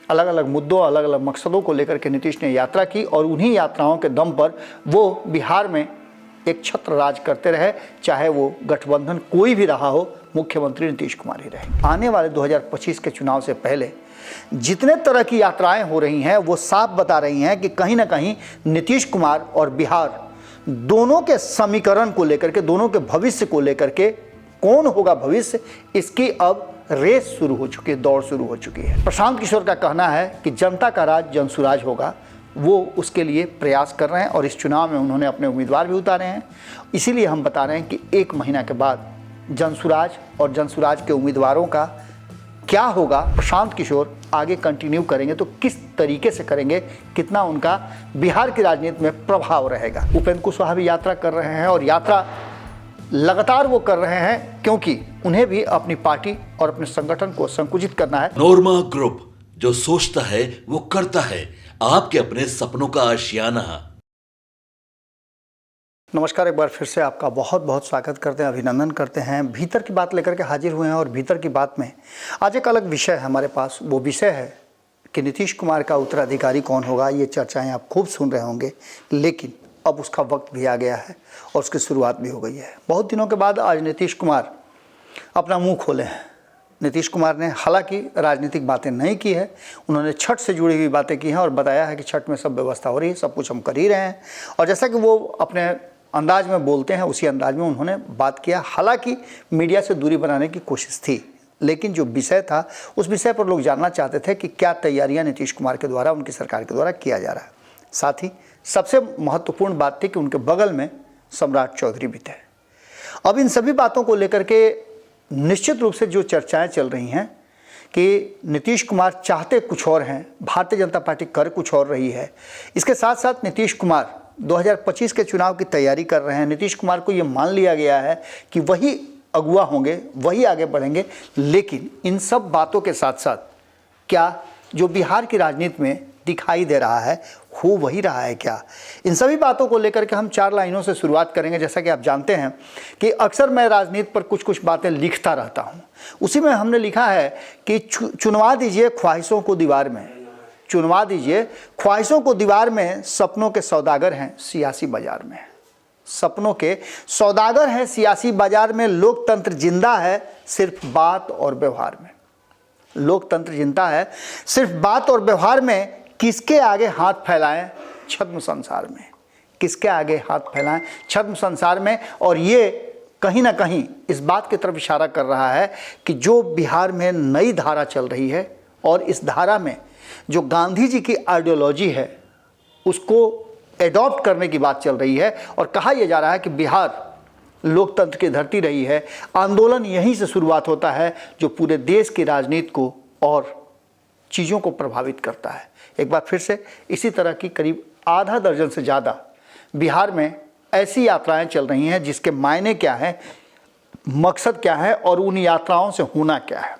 अलग अलग मुद्दों, अलग अलग मकसदों को लेकर के नीतीश ने यात्रा की और उन्हीं यात्राओं के दम पर वो बिहार में एक छत्र राज करते रहे, चाहे वो गठबंधन कोई भी रहा हो, मुख्यमंत्री नीतीश कुमार ही रहे। आने वाले 2025 के चुनाव से पहले जितने तरह की यात्राएं हो रही हैं वो साफ बता रही हैं कि कहीं ना कहीं नीतीश कुमार और बिहार दोनों के समीकरण को लेकर के, दोनों के भविष्य को लेकर के, कौन होगा भविष्य, इसकी अब रेस शुरू हो चुकी है, दौड़ शुरू हो चुकी है। प्रशांत किशोर का कहना है कि जनता का राज जनसुराज होगा, वो उसके लिए प्रयास कर रहे हैं और इस चुनाव में उन्होंने अपने उम्मीदवार भी उतारे हैं। इसीलिए हम बता रहे हैं कि 1 महीना के बाद जनसुराज और जनसुराज के उम्मीदवारों का क्या होगा, प्रशांत किशोर आगे कंटिन्यू करेंगे तो किस तरीके से करेंगे, कितना उनका बिहार की राजनीति में प्रभाव रहेगा। उपेंद्र कुशवाहा भी यात्रा कर रहे हैं और यात्रा लगातार वो कर रहे हैं क्योंकि उन्हें भी अपनी पार्टी और अपने संगठन को संकुचित करना है। नोरमा ग्रुप, जो सोचता है वो करता है, आपके अपने सपनों का आशियाना। नमस्कार, एक बार फिर से आपका बहुत बहुत स्वागत करते हैं, अभिनंदन करते हैं। भीतर की बात लेकर के हाजिर हुए हैं और भीतर की बात में आज एक अलग विषय है हमारे पास। वो विषय है कि नीतीश कुमार का उत्तराधिकारी कौन होगा। ये चर्चाएं आप खूब सुन रहे होंगे, लेकिन अब उसका वक्त भी आ गया है और उसकी शुरुआत भी हो गई है। बहुत दिनों के बाद आज नीतीश कुमार अपना मुँह खोले हैं। नीतीश कुमार ने हालांकि राजनीतिक बातें नहीं की है, उन्होंने छठ से जुड़ी हुई बातें की हैं और बताया है कि छठ में सब व्यवस्था हो रही है, सब कुछ हम कर ही रहे हैं। और जैसा कि वो अपने अंदाज में बोलते हैं उसी अंदाज में उन्होंने बात किया। हालांकि मीडिया से दूरी बनाने की कोशिश थी, लेकिन जो विषय था उस विषय पर लोग जानना चाहते थे कि क्या तैयारियां नीतीश कुमार के द्वारा, उनकी सरकार के द्वारा किया जा रहा है। साथ ही सबसे महत्वपूर्ण बात थी कि उनके बगल में सम्राट चौधरी भी थे। अब इन सभी बातों को लेकर के निश्चित रूप से जो चर्चाएं चल रही हैं कि नीतीश कुमार चाहते कुछ और हैं, भारतीय जनता पार्टी कर कुछ और रही है। इसके साथ साथ नीतीश कुमार 2025 के चुनाव की तैयारी कर रहे हैं। नीतीश कुमार को ये मान लिया गया है कि वही अगुवा होंगे, वही आगे बढ़ेंगे। लेकिन इन सब बातों के साथ साथ क्या जो बिहार की राजनीति में दिखाई दे रहा है हो वही रहा है क्या, इन सभी बातों को लेकर के हम 4 लाइनों से शुरुआत करेंगे। जैसा कि आप जानते हैं कि अक्सर मैं राजनीति पर कुछ कुछ बातें लिखता रहता हूँ। उसी में हमने लिखा है कि चुनवा दीजिए ख्वाहिशों को दीवार में, चुनवा दीजिए ख्वाहिशों को दीवार में, सपनों के सौदागर हैं सियासी बाजार में। सपनों के सौदागर हैं सियासी बाजार में, लोकतंत्र जिंदा है सिर्फ बात और व्यवहार में। लोकतंत्र जिंदा है सिर्फ बात और व्यवहार में। किसके आगे हाथ फैलाएं छद्म संसार में, किसके आगे हाथ फैलाएं छद्म संसार में। और ये कहीं ना कहीं इस बात की तरफ इशारा कर रहा है कि जो बिहार में नई धारा चल रही है और इस धारा में जो गांधी जी की आइडियोलॉजी है उसको एडॉप्ट करने की बात चल रही है। और कहा यह जा रहा है कि बिहार लोकतंत्र की धरती रही है, आंदोलन यहीं से शुरुआत होता है जो पूरे देश की राजनीति को और चीज़ों को प्रभावित करता है। एक बार फिर से इसी तरह की करीब आधा दर्जन से ज़्यादा बिहार में ऐसी यात्राएं चल रही हैं जिसके मायने क्या है, मकसद क्या है और उन यात्राओं से होना क्या है।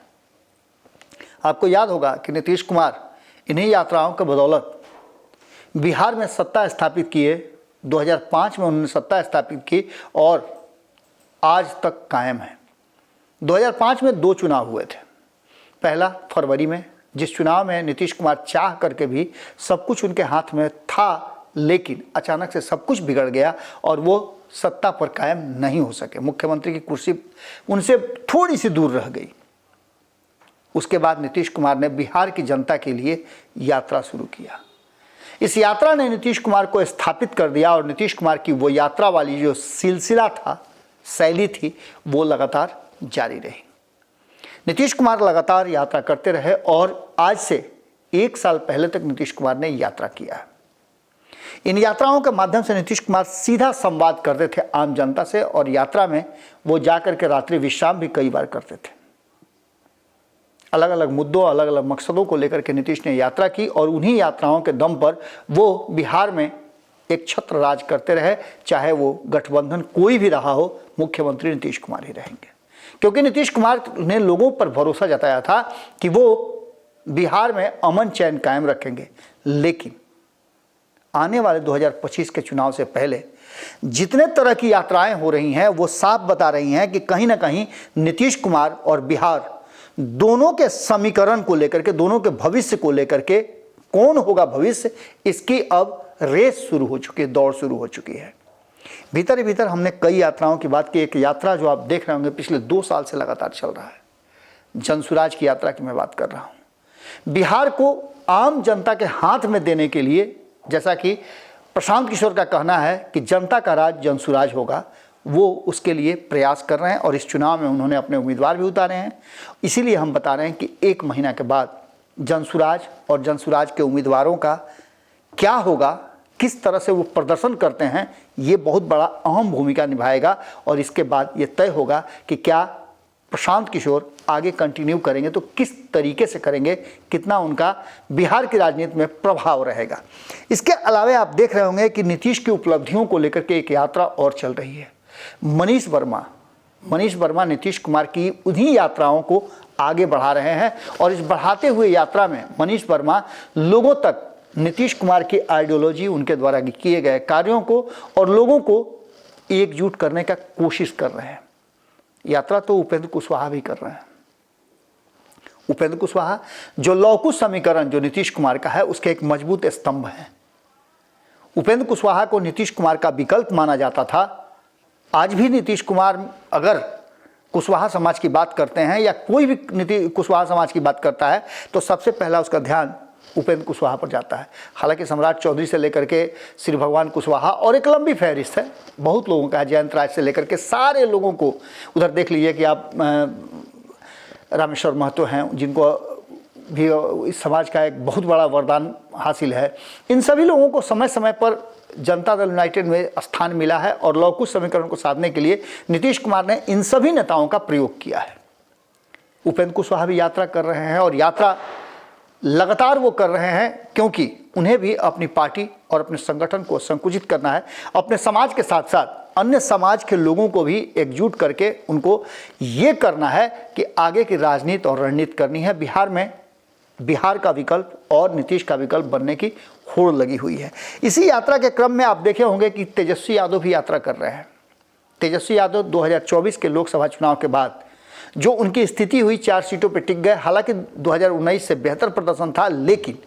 आपको याद होगा कि नीतीश कुमार इन्हीं यात्राओं के बदौलत बिहार में सत्ता स्थापित किए। 2005 में उन्होंने सत्ता स्थापित की और आज तक कायम है। 2005 में 2 चुनाव हुए थे। पहला फरवरी में, जिस चुनाव में नीतीश कुमार चाह करके भी सब कुछ उनके हाथ में था, लेकिन अचानक से सब कुछ बिगड़ गया और वो सत्ता पर कायम नहीं हो सके। मुख्यमंत्री की कुर्सी उनसे थोड़ी सी दूर रह गई। उसके बाद नीतीश कुमार ने बिहार की जनता के लिए यात्रा शुरू किया। इस यात्रा ने नीतीश कुमार को स्थापित कर दिया और नीतीश कुमार की वो यात्रा वाली जो सिलसिला था, शैली थी, वो लगातार जारी रही। नीतीश कुमार लगातार यात्रा करते रहे और आज से 1 साल पहले तक नीतीश कुमार ने यात्रा किया है। इन यात्राओं के माध्यम से नीतीश कुमार सीधा संवाद करते थे आम जनता से और यात्रा में वो जाकर के रात्रि विश्राम भी कई बार करते थे। अलग अलग मुद्दों, अलग अलग मकसदों को लेकर के नीतीश ने यात्रा की और उन्हीं यात्राओं के दम पर वो बिहार में एक छत्र राज करते रहे, चाहे वो गठबंधन कोई भी रहा हो, मुख्यमंत्री नीतीश कुमार ही रहेंगे। क्योंकि नीतीश कुमार ने लोगों पर भरोसा जताया था कि वो बिहार में अमन चैन कायम रखेंगे। लेकिन आने वाले 2025 के चुनाव से पहले जितने तरह की यात्राएं हो रही हैं वो साफ बता रही हैं कि कहीं ना कहीं नीतीश कुमार और बिहार दोनों के समीकरण को लेकर के, दोनों के भविष्य को लेकर के, कौन होगा भविष्य, इसकी अब रेस शुरू हो चुकी है, दौड़ शुरू हो चुकी है। भीतर ही भीतर हमने कई यात्राओं की बात की। एक यात्रा जो आप देख रहे होंगे पिछले 2 साल से लगातार चल रहा है, जनसुराज की यात्रा की मैं बात कर रहा हूं। बिहार को आम जनता के हाथ में देने के लिए, जैसा कि प्रशांत किशोर का कहना है कि जनता का राज जनसुराज होगा, वो उसके लिए प्रयास कर रहे हैं और इस चुनाव में उन्होंने अपने उम्मीदवार भी उतारे हैं। इसीलिए हम बता रहे हैं कि 1 महीना के बाद जनसुराज और जनसुराज के उम्मीदवारों का क्या होगा, किस तरह से वो प्रदर्शन करते हैं, ये बहुत बड़ा अहम भूमिका निभाएगा। और इसके बाद ये तय होगा कि क्या प्रशांत किशोर आगे कंटिन्यू करेंगे तो किस तरीके से करेंगे, कितना उनका बिहार की राजनीति में प्रभाव रहेगा। इसके अलावा आप देख रहे होंगे कि नीतीश की उपलब्धियों को लेकर के एक यात्रा और चल रही है। मनीष वर्मा नीतीश कुमार की उन्हीं यात्राओं को आगे बढ़ा रहे हैं और इस बढ़ाते हुए यात्रा में मनीष वर्मा लोगों तक नीतीश कुमार की आइडियोलॉजी, उनके द्वारा किए गए कार्यों को और लोगों को एकजुट करने का कोशिश कर रहे हैं। यात्रा तो उपेंद्र कुशवाहा भी कर रहे हैं। उपेंद्र कुशवाहा जो लौकुश समीकरण जो नीतीश कुमार का है उसके एक मजबूत स्तंभ हैं। उपेंद्र कुशवाहा को नीतीश कुमार का विकल्प माना जाता था। आज भी नीतीश कुमार अगर कुशवाहा समाज की बात करते हैं या कोई भी कुशवाहा समाज की बात करता है तो सबसे पहला उसका ध्यान उपेंद्र कुशवाहा पर जाता है। हालांकि सम्राट चौधरी से लेकर के श्री भगवान कुशवाहा और एक लंबी फहरिस्त है, बहुत लोगों का है, जयंत राज से लेकर के सारे लोगों को उधर देख लीजिए कि आप रामेश्वर महतो हैं, जिनको भी इस समाज का एक बहुत बड़ा वरदान हासिल है। इन सभी लोगों को समय समय पर जनता दल यूनाइटेड में स्थान मिला है और लौकुश समीकरण को साधने के लिए नीतीश कुमार ने इन सभी नेताओं का प्रयोग किया है। उपेंद्र कुशवाहा भी यात्रा कर रहे हैं और यात्रा लगातार वो कर रहे हैं क्योंकि उन्हें भी अपनी पार्टी और अपने संगठन को संकुचित करना है। अपने समाज के साथ साथ अन्य समाज के लोगों को भी एकजुट करके उनको ये करना है कि आगे की राजनीति और रणनीति करनी है। बिहार में बिहार का विकल्प और नीतीश का विकल्प बनने की होड़ लगी हुई है। इसी यात्रा के क्रम में आप देखे होंगे कि तेजस्वी यादव भी यात्रा कर रहे हैं। तेजस्वी यादव 2024 के लोकसभा चुनाव के बाद जो उनकी स्थिति हुई, 4 सीटों पर टिक गए। हालांकि 2019 से बेहतर प्रदर्शन था, लेकिन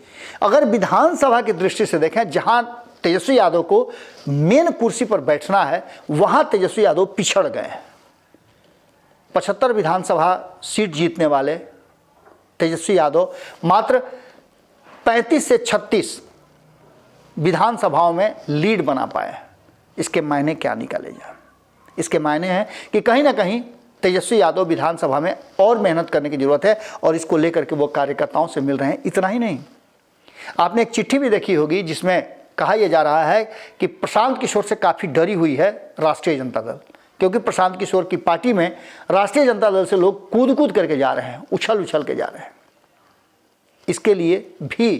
अगर विधानसभा की दृष्टि से देखें जहां तेजस्वी यादव को मेन कुर्सी पर बैठना है, वहां तेजस्वी यादव पिछड़ गए हैं। 75 विधानसभा सीट जीतने वाले तेजस्वी यादव मात्र 35 से 36 विधानसभाओं में लीड बना पाए। इसके मायने क्या निकाले जाए? इसके मायने हैं कि कहीं ना कहीं तेजस्वी यादव विधानसभा में और मेहनत करने की जरूरत है और इसको लेकर के वो कार्यकर्ताओं से मिल रहे हैं। इतना ही नहीं, आपने एक चिट्ठी भी देखी होगी जिसमें कहा यह जा रहा है कि प्रशांत किशोर से काफ़ी डरी हुई है राष्ट्रीय जनता दल, क्योंकि प्रशांत किशोर की पार्टी में राष्ट्रीय जनता दल से लोग कूद कूद करके जा रहे हैं, उछल उछल के जा रहे हैं। इसके लिए भी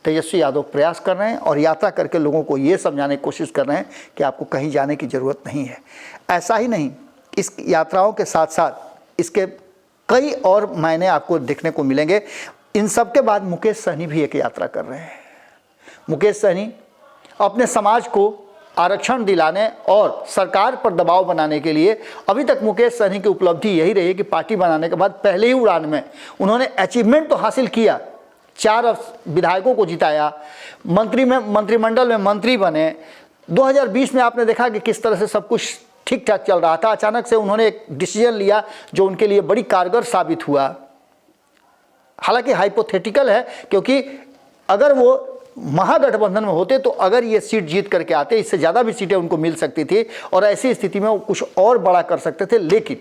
तेजस्वी यादव प्रयास कर रहे हैं और यात्रा करके लोगों को ये समझाने की कोशिश कर रहे हैं कि आपको कहीं जाने की ज़रूरत नहीं है। ऐसा ही नहीं, इस यात्राओं के साथ साथ इसके कई और मायने आपको देखने को मिलेंगे। इन सब के बाद मुकेश सहनी भी एक यात्रा कर रहे हैं। मुकेश सहनी अपने समाज को आरक्षण दिलाने और सरकार पर दबाव बनाने के लिए, अभी तक मुकेश सहनी की उपलब्धि यही रही है कि पार्टी बनाने के बाद पहले ही उड़ान में उन्होंने अचीवमेंट तो हासिल किया, 4 विधायकों को जिताया, मंत्रिमंडल में मंत्री बने। 2020 में आपने देखा कि किस तरह से सब कुछ ठीक ठाक चल रहा था। अचानक से उन्होंने एक डिसीजन लिया जो उनके लिए बड़ी कारगर साबित हुआ। हालांकि हाइपोथेटिकल है, क्योंकि अगर वो महागठबंधन में होते तो अगर ये सीट जीत करके आते, इससे ज़्यादा भी सीटें उनको मिल सकती थी और ऐसी स्थिति में वो कुछ और बड़ा कर सकते थे। लेकिन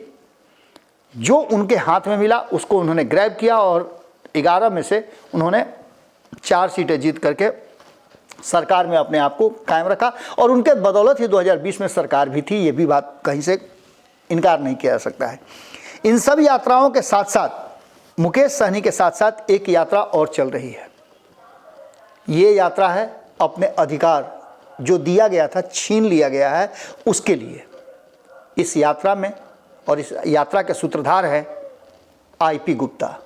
जो उनके हाथ में मिला उसको उन्होंने ग्रैब किया और 11 में से उन्होंने 4 सीटें जीत करके सरकार में अपने आप को कायम रखा और उनके बदौलत ही 2020 में सरकार भी थी। ये भी बात कहीं से इनकार नहीं किया जा सकता है। इन सब यात्राओं के साथ साथ मुकेश सहनी के साथ साथ एक यात्रा और चल रही है। ये यात्रा है अपने अधिकार जो दिया गया था, छीन लिया गया है, उसके लिए। इस यात्रा में और इस यात्रा के सूत्रधार है आईपी गुप्ता।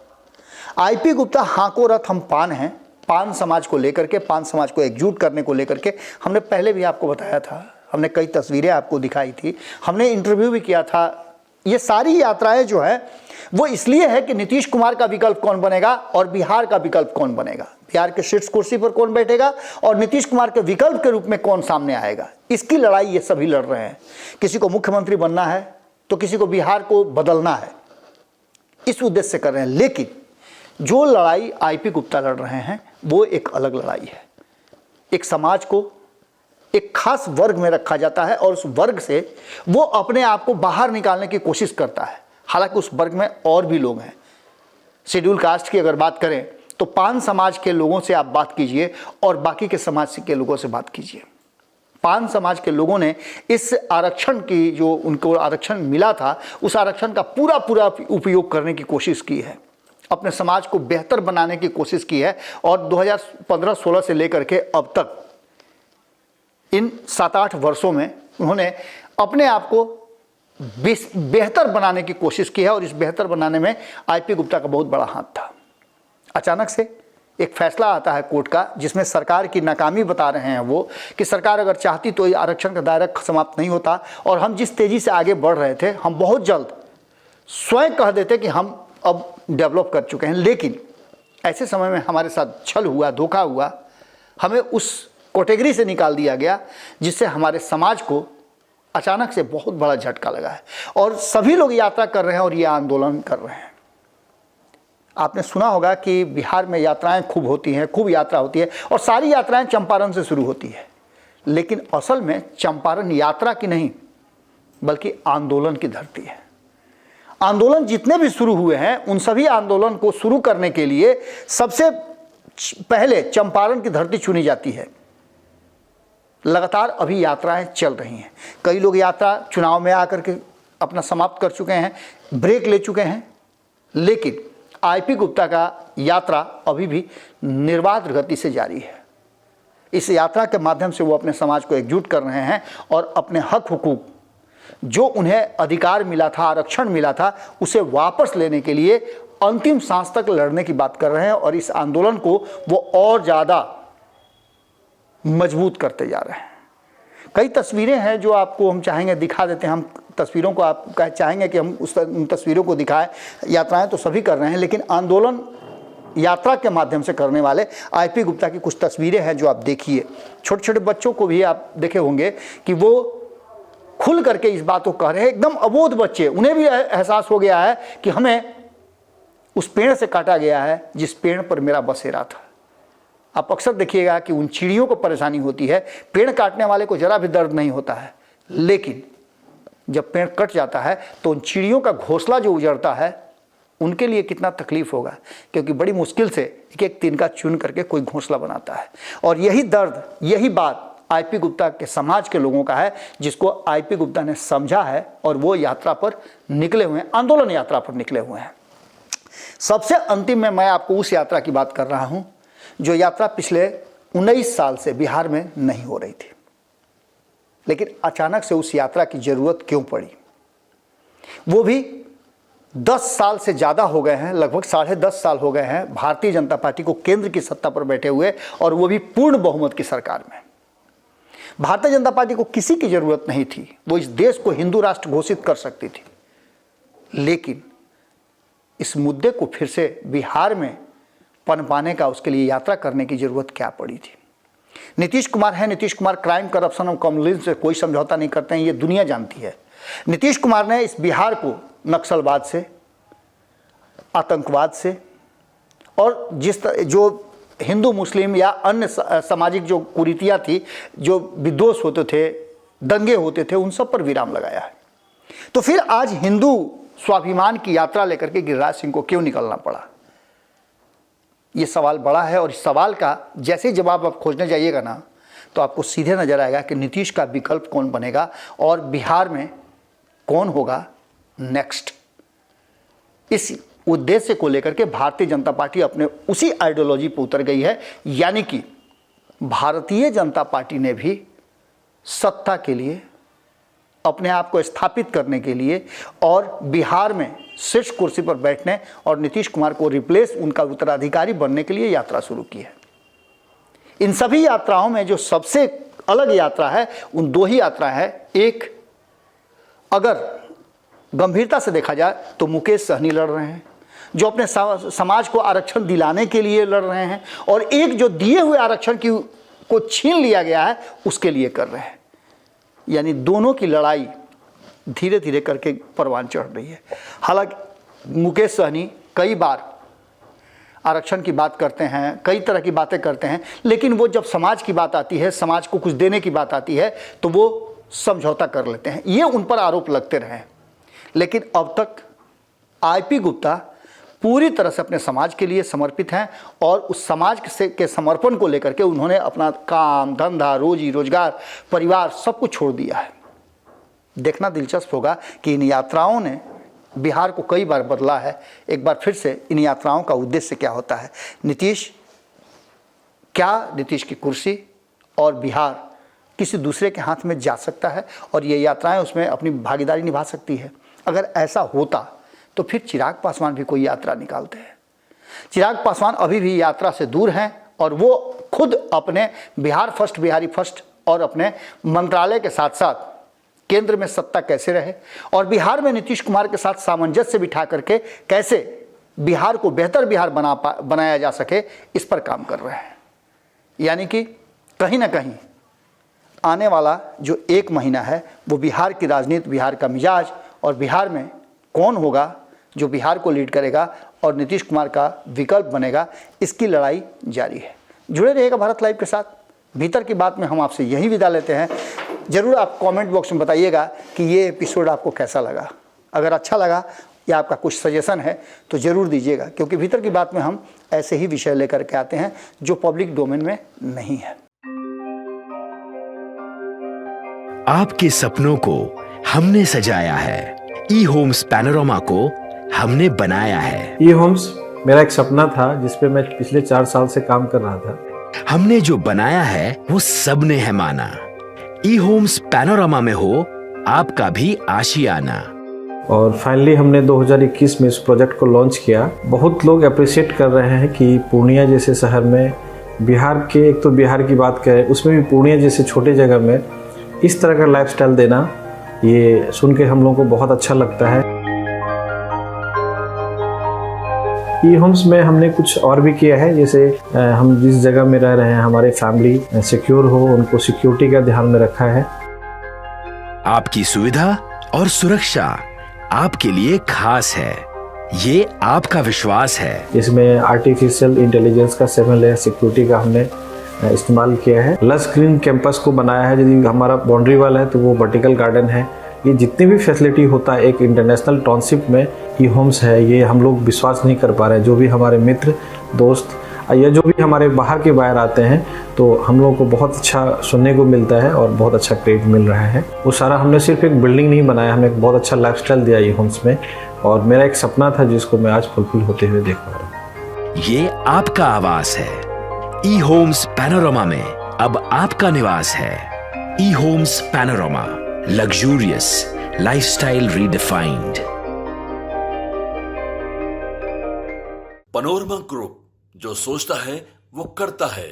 आईपी गुप्ता हाको रथ हम पान हैं, पान समाज को लेकर के, पान समाज को एकजुट करने को लेकर के हमने पहले भी आपको बताया था, हमने कई तस्वीरें आपको दिखाई थी, हमने इंटरव्यू भी किया था ये सारी यात्राएं जो है वो इसलिए है कि नीतीश कुमार का विकल्प कौन बनेगा और बिहार का विकल्प कौन बनेगा, बिहार के शीर्ष कुर्सी पर कौन बैठेगा और नीतीश कुमार के विकल्प के रूप में कौन सामने आएगा। इसकी लड़ाई ये सभी लड़ रहे हैं। किसी को मुख्यमंत्री बनना है तो किसी को बिहार को बदलना है, इस उद्देश्य से कर रहे हैं। लेकिन जो लड़ाई आईपी गुप्ता लड़ रहे हैं वो एक अलग लड़ाई है। एक समाज को एक खास वर्ग में रखा जाता है और उस वर्ग से वो अपने आप को बाहर निकालने की कोशिश करता है। हालांकि उस वर्ग में और भी लोग हैं। शेड्यूल कास्ट की अगर बात करें तो 5 समाज के लोगों से आप बात कीजिए और बाकी के समाज के लोगों से बात कीजिए। 5 समाज के लोगों ने इस आरक्षण की, जो उनको आरक्षण मिला था, उस आरक्षण का पूरा उपयोग करने की कोशिश की है, अपने समाज को बेहतर बनाने की कोशिश की है। और 2015-16 से लेकर के अब तक इन 7-8 वर्षों में उन्होंने अपने आप को बेहतर बनाने की कोशिश की है और इस बेहतर बनाने में आईपी गुप्ता का बहुत बड़ा हाथ था। अचानक से एक फैसला आता है कोर्ट का जिसमें सरकार की नाकामी बता रहे हैं वो कि सरकार अगर चाहती तो ये आरक्षण का दायरा समाप्त नहीं होता और हम जिस तेज़ी से आगे बढ़ रहे थे हम बहुत जल्द स्वयं कह देते कि हम अब डेवलप कर चुके हैं। लेकिन ऐसे समय में हमारे साथ छल हुआ, धोखा हुआ, हमें उस कैटेगरी से निकाल दिया गया जिससे हमारे समाज को अचानक से बहुत बड़ा झटका लगा है और सभी लोग यात्रा कर रहे हैं और ये आंदोलन कर रहे हैं। आपने सुना होगा कि बिहार में यात्राएं खूब होती हैं, खूब यात्रा होती है और सारी यात्राएं चंपारण से शुरू होती है। लेकिन असल में चंपारण यात्रा की नहीं बल्कि आंदोलन की धरती है। आंदोलन जितने भी शुरू हुए हैं उन सभी आंदोलन को शुरू करने के लिए सबसे पहले चंपारण की धरती चुनी जाती है। लगातार अभी यात्राएं चल रही हैं। कई लोग यात्रा चुनाव में आकर के अपना समाप्त कर चुके हैं, ब्रेक ले चुके हैं, लेकिन आईपी गुप्ता का यात्रा अभी भी निर्बाध गति से जारी है। इस यात्रा के माध्यम से वो अपने समाज को एकजुट कर रहे हैं और अपने हक हुकूक, जो उन्हें अधिकार मिला था, आरक्षण मिला था, उसे वापस लेने के लिए अंतिम सांस तक लड़ने की बात कर रहे हैं और इस आंदोलन को वो और ज़्यादा मजबूत करते जा रहे हैं। कई तस्वीरें हैं जो आपको हम चाहेंगे दिखा देते हैं। हम तस्वीरों को आप चाहेंगे कि हम उन तस्वीरों को दिखाएं। यात्राएं तो सभी कर रहे हैं लेकिन आंदोलन यात्रा के माध्यम से करने वाले आईपी गुप्ता की कुछ तस्वीरें हैं जो आप देखिए। छोटे छोटे बच्चों को भी आप देखे होंगे कि वो खुल करके इस बात को कह रहे हैं। एकदम अबोध बच्चे, उन्हें भी एहसास हो गया है कि हमें उस पेड़ से काटा गया है जिस पेड़ पर मेरा बसेरा था। आप अक्सर देखिएगा कि उन चिड़ियों को परेशानी होती है, पेड़ काटने वाले को जरा भी दर्द नहीं होता है, लेकिन जब पेड़ कट जाता है तो उन चिड़ियों का घोंसला जो उजड़ता है उनके लिए कितना तकलीफ होगा, क्योंकि बड़ी मुश्किल से एक एक तिनका चुन करके कोई घोंसला बनाता है। और यही दर्द, यही बात आईपी गुप्ता के समाज के लोगों का है, जिसको आईपी गुप्ता ने समझा है और वो यात्रा पर निकले हुए हैं, आंदोलन यात्रा पर निकले हुए हैं। सबसे अंतिम में मैं आपको उस यात्रा की बात कर रहा हूं जो यात्रा पिछले 19 साल से बिहार में नहीं हो रही थी, लेकिन अचानक से उस यात्रा की जरूरत क्यों पड़ी। वो भी 10 साल से ज़्यादा हो गए हैं, लगभग 10.5 साल हो गए हैं भारतीय जनता पार्टी को केंद्र की सत्ता पर बैठे हुए, और वो भी पूर्ण बहुमत की सरकार में। भारतीय जनता पार्टी को किसी की ज़रूरत नहीं थी, वो इस देश को हिंदू राष्ट्र घोषित कर सकती थी, लेकिन इस मुद्दे को फिर से बिहार में पनपाने का, उसके लिए यात्रा करने की ज़रूरत क्या पड़ी थी। नीतीश कुमार है, नीतीश कुमार क्राइम, करप्शन और कम्युनिज्म से कोई समझौता नहीं करते हैं, ये दुनिया जानती है। नीतीश कुमार ने इस बिहार को नक्सलवाद से, आतंकवाद से और जो हिंदू मुस्लिम या अन्य सामाजिक जो कुरीतियाँ थी, जो विद्वेष होते थे, दंगे होते थे, उन सब पर विराम लगाया है। तो फिर आज हिंदू स्वाभिमान की यात्रा लेकर के गिरिराज सिंह को क्यों निकलना पड़ा, ये सवाल बड़ा है। और इस सवाल का जैसे ही जवाब आप खोजने जाइएगा ना, तो आपको सीधे नजर आएगा कि नीतीश का विकल्प कौन बनेगा और बिहार में कौन होगा नेक्स्ट। इस उद्देश्य को लेकर के भारतीय जनता पार्टी अपने उसी आइडियोलॉजी पर उतर गई है, यानी कि भारतीय जनता पार्टी ने भी सत्ता के लिए, अपने आप को स्थापित करने के लिए और बिहार में शीर्ष कुर्सी पर बैठने और नीतीश कुमार को रिप्लेस, उनका उत्तराधिकारी बनने के लिए यात्रा शुरू की है। इन सभी यात्राओं में जो सबसे अलग यात्रा है, उन 2 ही यात्रा है। एक, अगर गंभीरता से देखा जाए तो मुकेश सहनी लड़ रहे हैं, जो अपने समाज को आरक्षण दिलाने के लिए लड़ रहे हैं, और एक जो दिए हुए आरक्षण को छीन लिया गया है उसके लिए कर रहे हैं। यानी दोनों की लड़ाई धीरे धीरे करके परवान चढ़ रही है। हालांकि मुकेश सहनी कई बार आरक्षण की बात करते हैं, कई तरह की बातें करते हैं, लेकिन वो जब समाज की बात आती है, समाज को कुछ देने की बात आती है, तो वो समझौता कर लेते हैं। ये उन पर आरोप लगते रहे, लेकिन अब तक आईपी गुप्ता पूरी तरह से अपने समाज के लिए समर्पित हैं, और उस समाज के समर्पण को लेकर के उन्होंने अपना काम धंधा, रोजी रोजगार, परिवार सब कुछ छोड़ दिया है। देखना दिलचस्प होगा कि इन यात्राओं ने बिहार को कई बार बदला है। एक बार फिर से इन यात्राओं का उद्देश्य क्या होता है? नीतीश की कुर्सी और बिहार किसी दूसरे के हाथ में जा सकता है, और ये यात्राएं उसमें अपनी भागीदारी निभा सकती है। अगर ऐसा होता तो फिर चिराग पासवान भी कोई यात्रा निकालते हैं। चिराग पासवान अभी भी यात्रा से दूर हैं, और वो खुद अपने बिहार फर्स्ट, बिहारी फर्स्ट और अपने मंत्रालय के साथ साथ केंद्र में सत्ता कैसे रहे और बिहार में नीतीश कुमार के साथ सामंजस्य बिठा करके कैसे बिहार को बेहतर बिहार बनाया जा सके, इस पर काम कर रहे हैं। यानी कि कहीं ना कहीं आने वाला जो 1 महीना है वो बिहार की राजनीति, बिहार का मिजाज, और बिहार में कौन होगा जो बिहार को लीड करेगा और नीतीश कुमार का विकल्प बनेगा, इसकी लड़ाई जारी है। जुड़े रहिएगा भारत लाइव के साथ। भीतर की बात में हम आपसे यही विदा लेते हैं। ज़रूर आप कमेंट बॉक्स में बताइएगा कि ये एपिसोड आपको कैसा लगा। अगर अच्छा लगा या आपका कुछ सजेशन है तो ज़रूर दीजिएगा, क्योंकि भीतर की बात में हम ऐसे ही विषय लेकर के आते हैं जो पब्लिक डोमेन में नहीं है। आपके सपनों को हमने सजाया है, ई होम्स पैनोरमा को हमने बनाया है। ई होम्स मेरा एक सपना था जिस पे मैं पिछले 4 साल से काम कर रहा था। हमने जो बनाया है वो सबने है माना। ई होम्स पैनोरमा में हो आपका भी आशियाना। और फाइनली हमने 2021 में इस प्रोजेक्ट को लॉन्च किया। बहुत लोग अप्रिशिएट कर रहे हैं कि पूर्णिया जैसे शहर में, बिहार के, एक तो बिहार की बात करें उसमें भी पूर्णिया जैसे छोटे जगह में इस तरह का लाइफस्टाइल देना, ये सुन के हम लोगों को बहुत अच्छा लगता है। ई होम्स में हमने कुछ और भी किया है, जैसे हम जिस जगह में रह रहे हैं हमारे फैमिली सिक्योर हो, उनको सिक्योरिटी का ध्यान में रखा है। आपकी सुविधा और सुरक्षा आपके लिए खास है, ये आपका विश्वास है। इसमें आर्टिफिशियल इंटेलिजेंस का 7 लेयर सिक्योरिटी का हमने इस्तेमाल किया है। लस ग्रीन कैंपस को बनाया है। यदि हमारा बाउंड्री वाल है तो वो वर्टिकल गार्डन है। ये जितनी भी फैसिलिटी होता है एक इंटरनेशनल टाउनशिप में ई होम्स है, ये हम लोग विश्वास नहीं कर पा रहे हैं। जो भी हमारे मित्र, दोस्त या जो भी हमारे बाहर के बाहर आते हैं तो हम लोगों को बहुत अच्छा सुनने को मिलता है और बहुत अच्छा क्रेडिट मिल रहा है। वो सारा हमने सिर्फ एक बिल्डिंग नहीं बनाया, हमें एक बहुत अच्छा लाइफस्टाइल दिया ई होम्स में, और मेरा एक सपना था जिसको मैं आज फुलफिल होते हुए देख पा रहा हूँ। ये आपका आवास है। ई होम्स पैनोरमा में अब आपका निवास है। E Homes Panorama, luxurious lifestyle redefined. Panorama Group, जो सोचता है वो करता है।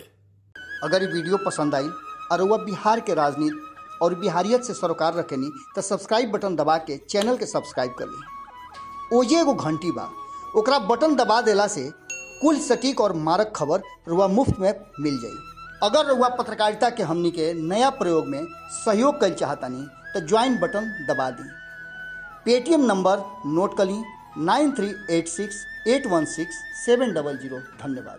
अगर ये वीडियो पसंद आई और वह बिहार के राजनीति और बिहारियत से सरोकार रखेनी तो सब्सक्राइब बटन दबा के चैनल के सब्सक्राइब कर ली। ओजे एगो घंटी बा, ओकरा बटन दबा देला से कुल सटीक और मारक खबर रुआ मुफ्त में मिल जाई। अगर रुआ पत्रकारिता के हमनी के नया प्रयोग में सहयोग कर चाहतानी तो ज्वाइन बटन दबा दी। पेटीएम नंबर नोट कर ली 9386816700। धन्यवाद।